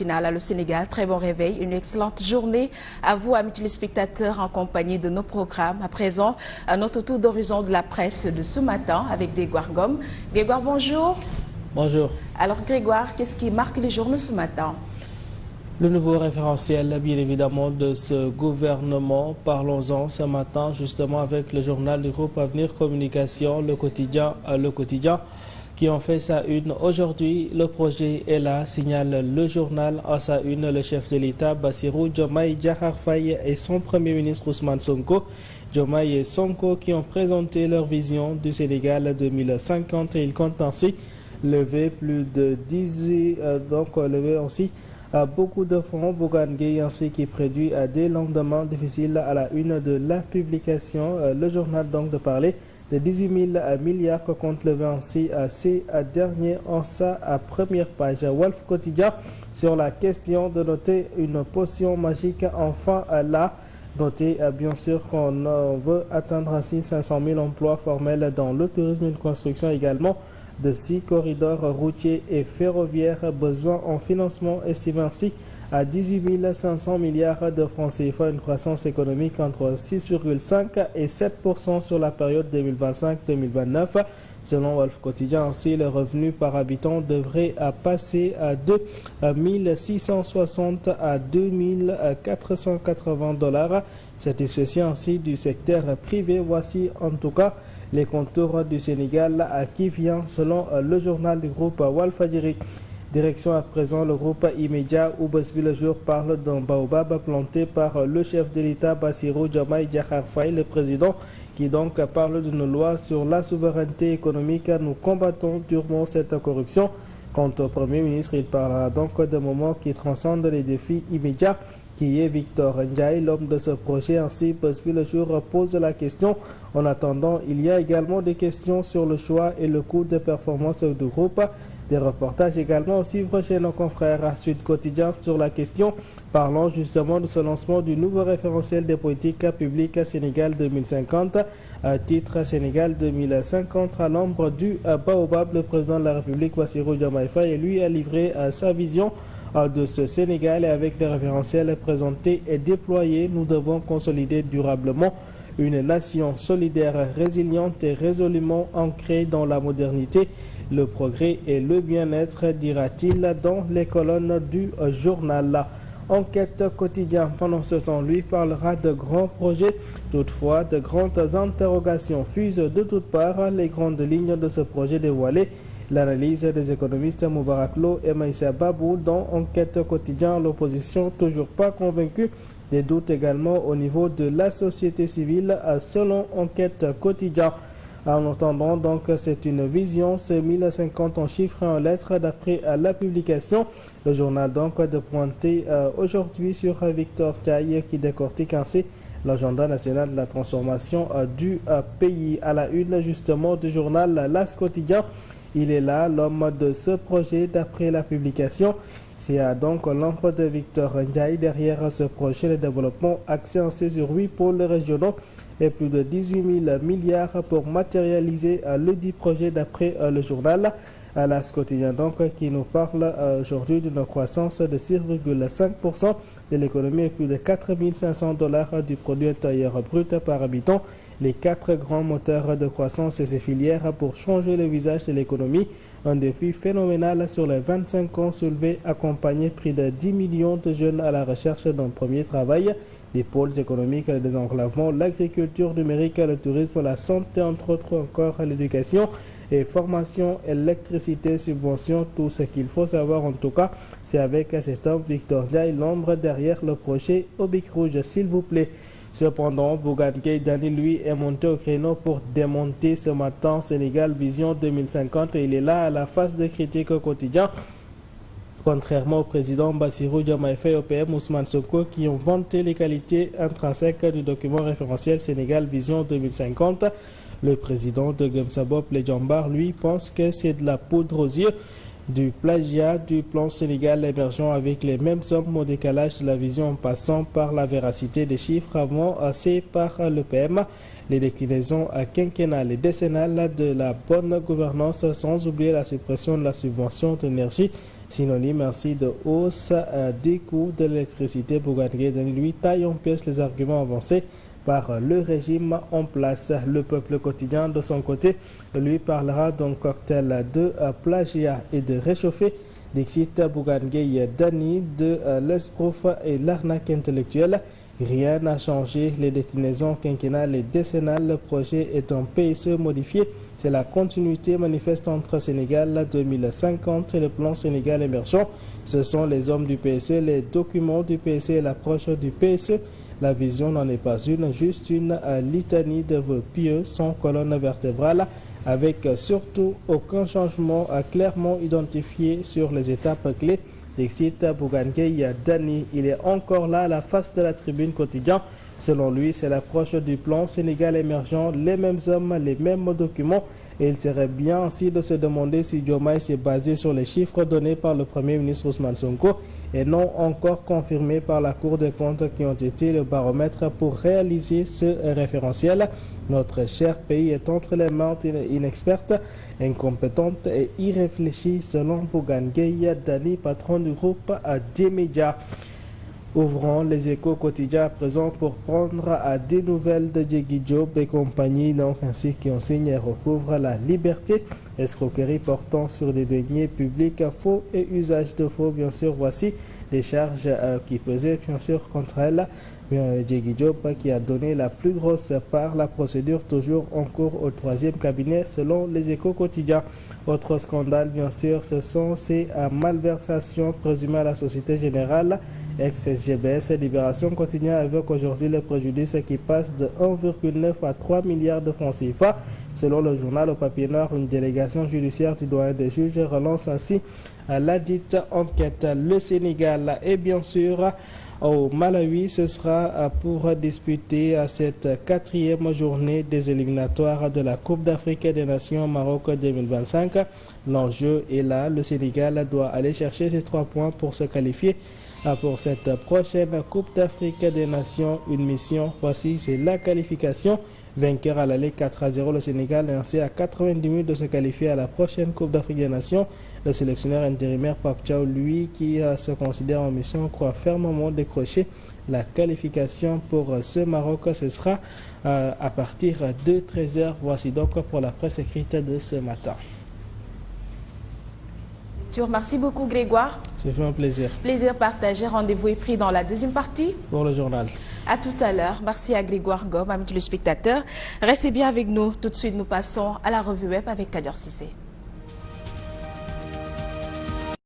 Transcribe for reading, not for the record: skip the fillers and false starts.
Le Sénégal, très bon réveil, une excellente journée à vous, amis téléspectateurs, en compagnie de nos programmes. À présent, à notre tour d'horizon de la presse de ce matin avec Grégoire Gomme. Grégoire, bonjour. Bonjour. Alors Grégoire, qu'est-ce qui marque les journaux ce matin? Le nouveau référentiel, bien évidemment, de ce gouvernement. Parlons-en ce matin, justement, avec le journal du groupe Avenir Communication, le quotidien, qui ont fait sa une. Aujourd'hui, le projet est là, signale le journal à sa une. Le chef de l'État, Bassirou Diomaye Diakhar Faye, et son premier ministre Ousmane Sonko. Diomaye et Sonko qui ont présenté leur vision du Sénégal 2050 et ils comptent ainsi lever plus de 18, lever aussi beaucoup de fonds. Bougane Gueye ainsi qui prédit des lendemains difficiles à la une de la publication. Le journal donc de parler de 18 000 milliards que compte lever ainsi ces derniers en sa première page. Wolf Quotidien sur la question de noter une potion magique enfin là. Notez bien sûr qu'on veut atteindre ainsi 500 000 emplois formels dans le tourisme, une construction également de 6 corridors routiers et ferroviaires. Besoin en financement estimé ainsi à 18 500 milliards de francs CFA, une croissance économique entre 6,5 et 7% sur la période 2025-2029. Selon Wolf Quotidien, ainsi, le revenu par habitant devrait passer à 2 660 à 2 480 $. Satisfaction ainsi du secteur privé. Voici en tout cas les contours du Sénégal qui vient selon le journal du groupe Walfadjri. Direction à présent le groupe immédiat où Bosby le jour parle d'un baobab planté par le chef de l'État Bassirou Diomaye Diakhar Faye, le président, qui donc parle d'une loi sur la souveraineté économique. Nous combattons durement cette corruption. Quant au Premier ministre, il parlera donc de moments qui transcendent les défis immédiats, qui est Victor Ndiaye, l'homme de ce projet. Ainsi, Bosby le jour pose la question. En attendant, il y a également des questions sur le choix et le coût de performance du groupe. Des reportages également à suivre chez nos confrères à Sud Quotidien sur la question. Parlons justement de ce lancement du nouveau référentiel des politiques publiques Sénégal 2050. Titre Sénégal 2050 à l'ombre du baobab. Le président de la République, Bassirou Diomaye Faye, lui a livré sa vision de ce Sénégal et avec des référentiels présentés et déployés, nous devons consolider durablement une nation solidaire, résiliente et résolument ancrée dans la modernité, le progrès et le bien-être, dira-t-il dans les colonnes du journal. Enquête quotidien, pendant ce temps, lui parlera de grands projets. Toutefois, de grandes interrogations fusent de toutes parts. Les grandes lignes de ce projet dévoilées. L'analyse des économistes Moubarak Lo et Maïssa Babou dans Enquête quotidien, l'opposition toujours pas convaincue. Des doutes également au niveau de la société civile selon Enquête quotidien. En attendant, donc, c'est une vision, c'est 1050 en chiffres et en lettres d'après la publication. Le journal donc de pointer aujourd'hui sur Victor Taille qui décortique ainsi l'agenda national de la transformation du pays. À la une justement du journal L'As quotidien. Il est là, l'homme de ce projet, d'après la publication. C'est donc l'ombre de Victor Ndiaye derrière ce projet de développement axé sur 8 pôles régionaux et plus de 18 000 milliards pour matérialiser le dit projet d'après le journal. L'As quotidien donc qui nous parle aujourd'hui d'une croissance de 6,5% de l'économie et plus de 4 500 $ du produit intérieur brut par habitant. Les 4 grands moteurs de croissance et ses filières pour changer le visage de l'économie. Un défi phénoménal sur les 25 ans soulevé, accompagné près de 10 millions de jeunes à la recherche d'un premier travail. Les pôles économiques, le désenclavement, l'agriculture numérique, le tourisme, la santé, entre autres encore l'éducation et formation, électricité, subvention, tout ce qu'il faut savoir en tout cas, c'est avec cet homme Victor Ndiaye, l'ombre derrière le projet au bic rouge, s'il vous plaît. Cependant, Bougane Gueye Dany, lui, est monté au créneau pour démonter ce matin Sénégal Vision 2050 et il est là à la phase de critique au quotidien. Contrairement au président Bassirou Diomaye Faye, au PM Ousmane Sonko, qui ont vanté les qualités intrinsèques du document référentiel Sénégal Vision 2050, le président de Gemsabop, les Djambar, lui, pense que c'est de la poudre aux yeux, du plagiat du plan Sénégal émergent avec les mêmes sommes au décalage de la vision en passant par la véracité des chiffres avancés par le PM, les déclinaisons quinquennales et décennales de la bonne gouvernance sans oublier la suppression de la subvention d'énergie Synonyme ainsi de hausse des coûts de l'électricité. Bougane Gueye Dany lui taille en pièces les arguments avancés par le régime en place. Le Peuple quotidien, de son côté, lui parlera d'un cocktail de plagiat et de réchauffé. Dixit Bougane Gueye Dany de l'esbrouf et l'arnaque intellectuelle. Rien n'a changé, les déclinaisons quinquennales et décennales. Le projet est un PSE modifié. C'est la continuité manifeste entre Sénégal 2050 et le plan Sénégal émergent. Ce sont les hommes du PSE, les documents du PSE et l'approche du PSE. La vision n'en est pas une, juste une litanie de vœux pieux sans colonne vertébrale, avec surtout aucun changement clairement identifié sur les étapes clés. Dixit Bougane Gueye Dany, il est encore là à la face de la tribune quotidien. Selon lui, c'est l'approche du plan Sénégal émergent, les mêmes hommes, les mêmes documents. Et il serait bien ainsi de se demander si Diomaye s'est basé sur les chiffres donnés par le Premier ministre Ousmane Sonko et non encore confirmés par la Cour des comptes qui ont été le baromètre pour réaliser ce référentiel. Notre cher pays est entre les mains inexpertes, incompétentes et irréfléchies, selon Bougane Gueye Dany, patron du groupe des médias. Ouvrons les Échos quotidiens à présent pour prendre à des nouvelles de Diegui Diop et compagnie, donc ainsi qui enseigne et recouvre la liberté. Escroquerie portant sur des deniers publics, faux et usage de faux, bien sûr. Voici les charges qui pesaient bien sûr contre elle. Diegui Diop qui a donné la plus grosse part, la procédure toujours en cours au 3e cabinet selon les Échos quotidiens. Autre scandale, bien sûr, ce sont ces malversations présumées à la Société Générale, ex-SGBS. Libération quotidienne avec aujourd'hui le préjudice qui passe de 1,9 à 3 milliards de francs CFA. Selon le journal au papier noir, une délégation judiciaire du doyen des juges relance ainsi la dite enquête. Le Sénégal et bien sûr au Malawi, ce sera pour disputer cette 4e journée des éliminatoires de la Coupe d'Afrique des Nations Maroc 2025. L'enjeu est là, le Sénégal doit aller chercher ses 3 points pour se qualifier pour cette prochaine Coupe d'Afrique des Nations. Une mission, voici, c'est la qualification. Vainqueur à l'aller 4-0, le Sénégal est ainsi à 90 minutes de se qualifier à la prochaine Coupe d'Afrique des Nations. Le sélectionneur intérimaire Pape Thiaw, lui, qui se considère en mission, croit fermement décrocher la qualification pour ce Maroc. Ce sera à partir de 13h. Voici donc pour la presse écrite de ce matin. Merci beaucoup Grégoire. C'est fait un plaisir. Plaisir partagé. Rendez-vous est pris dans la deuxième partie. Pour le journal. À tout à l'heure. Merci à Grégoire Gob, amis téléspectateurs. Restez bien avec nous. Tout de suite, nous passons à la revue web avec Kader Cissé.